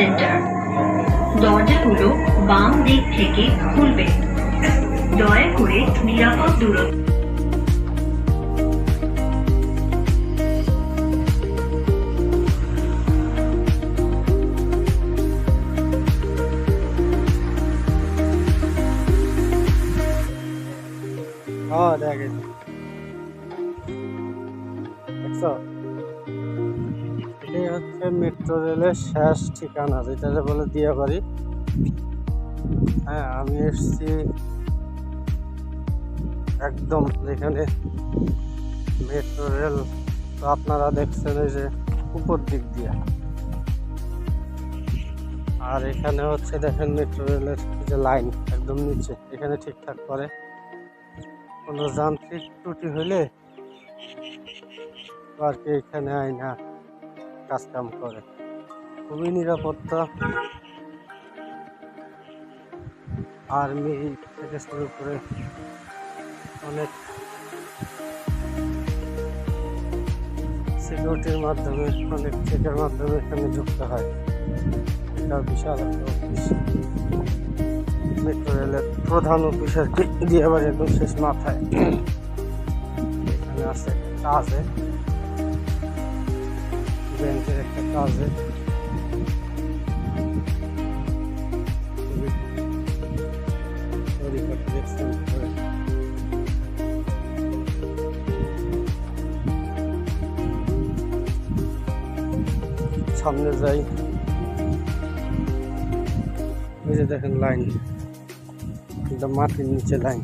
Centre. দরজাগুলো বাম দিক থেকে খুলবে। দয়া করে নিরাপদ দূরত্ব। দেখেন দেখছো, এটাই হচ্ছে মেট্রো রেলের শেষ ঠিকানা, যেটা বলে দিয়াবাড়ি। হ্যাঁ, আমি এসছি একদম যেখানে মেট্রো রেল, তো আপনারা দেখছেন এই যে উপর দিক দিয়ে, আর এখানে হচ্ছে দেখেন মেট্রো রেলের যে লাইন একদম নিচে, এখানে ঠিকঠাক করে। কোনো যান্ত্রিক ত্রুটি হইলে আর কি এখানে আইনা কাজ কাম করে। খুবই নিরাপত্তা, আর্মি থেকে শুরু করে অনেক সিকিউরিটির মাধ্যমে, অনেক চেকের মাধ্যমে এখানে ঢুকতে হয়। এটা বিশাল একটা অফিস, মেট্রো রেলের প্রধান অফিস আর কি, দিয়াবাড়ি একদম শেষ মাথায়। এখানে আছে কাজে, ব্যাংকের একটা কাজে সামনে যাই, এই যে দেখেন লাইন, একদম মাটির নিচে লাইন।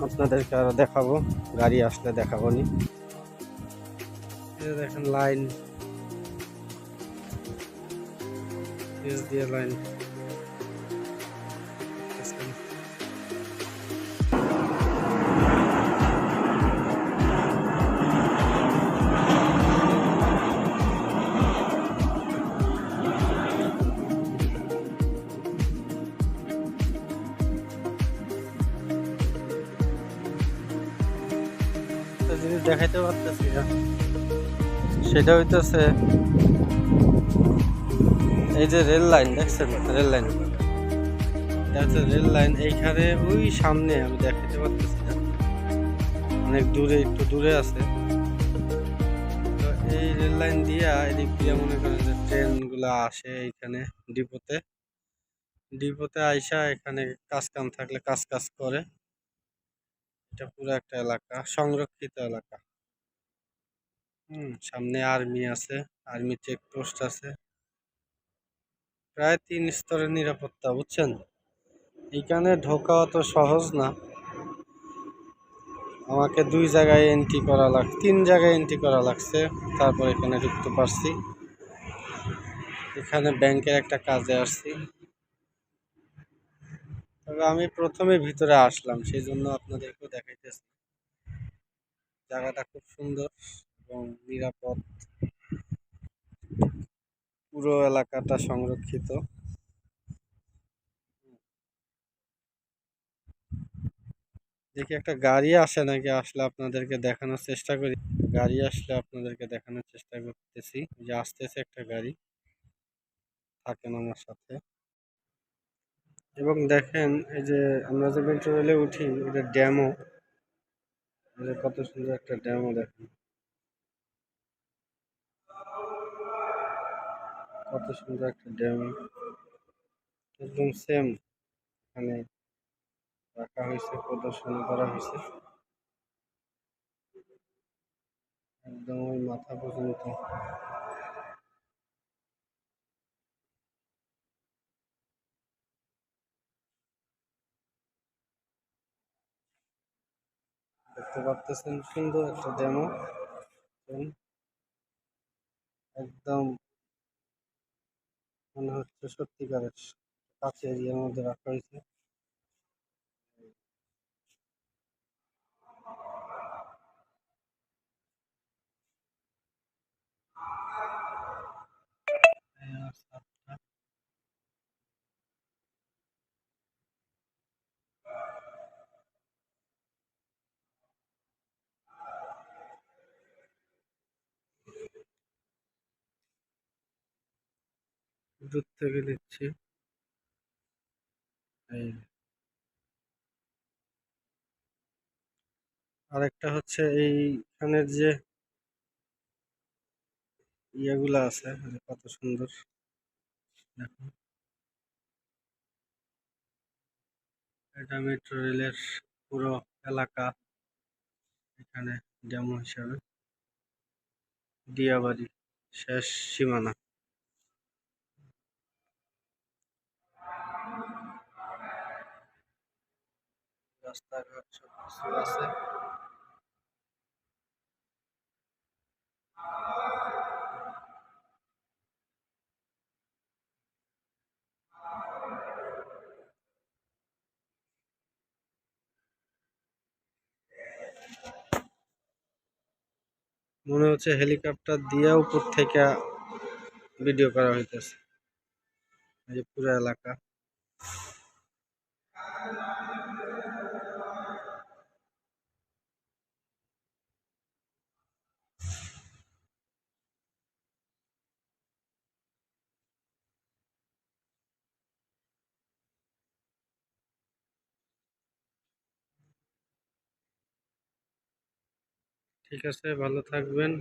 আপনাদেরকে আরো দেখাবো, গাড়ি আসলে দেখাবো নি। এই যে দেখেন লাইন, দিয়ে লাইন। জিনিস দেখাইতে পারতেছি না, সেটা হইতেছে এই যে রেল লাইন দেখছেন, রেল লাইন, এটা হচ্ছে রেল লাইন। এইখানে ওই সামনে আমি দেখাতে পারতেছি না, অনেক দূরে, একটু দূরে আছে। তো এই রেল লাইন দিয়া এদিক দিয়ে মনে করেন যে ট্রেন গুলা আসে এইখানে ডিপোতে, ডিপোতে আইসা এখানে কাজ কাম থাকলে কাজ করে। এটা পুরো একটা এলাকা, সংরক্ষিত এলাকা। সামনে আর্মি আছে, আর্মি চেকপোস্ট আছে, প্রায় 3 স্তরের নিরাপত্তা, বুঝছেন। এখানে ঢোকা অত সহজ না, আমাকে 2 জায়গায় এন্ট্রি করা 3 জায়গায় এন্ট্রি করা লাগছে, তারপর এখানে ঢুকতে পারছি। এখানে ব্যাংকের একটা কাজে আসছি, তবে আমি প্রথমে ভিতরে আসলাম, সেই জন্য আপনাদেরকেও দেখাইতেছি। জায়গাটা খুব সুন্দর এবং নিরাপদ, পুরো এলাকাটা সংরক্ষিত। দেখি একটা গাড়ি আসে নাকি, আসলে আপনাদেরকে দেখানোর চেষ্টা করি। গাড়ি আসলে আপনাদেরকে দেখানোর চেষ্টা করতেছি, যে আসতেছে একটা গাড়ি, থাকেন আমার সাথে। এবং দেখেন এই যে আমরা যে মেট্রো রেলে উঠি, এটা ড্যামও, কত সুন্দর একটা ড্যামও দেখেন, কত সুন্দর একটা ড্যাম, একদম সেম এখানে রাখা হয়েছে, প্রদর্শন করা হয়েছে একদম ওই মাথা পর্যন্ত। দেখতে পাচ্ছেন সুন্দর একটা ড্যামও, একদম মনে হচ্ছে সত্যিকারের কাছে এরিয়ার মধ্যে রাখা হয়েছে। দূর থেকে দিচ্ছি। এই আরেকটা হচ্ছে এইখানের যে ইয়েগুলা আছে যে কত সুন্দর দেখো। এটা মেট্রো রেলের পুরো এলাকা, এখানে ডেমো হিসাবে। দিয়াবাড়ি শেষ সীমানা। রাস্তাঘাট সব কিছু আছে। মনে হচ্ছে হেলিকপ্টার দিয়া উপর থেকে ভিডিও করা হইতেছে। এই যে পুরো এলাকা। ঠিক আছে, ভালো থাকবেন।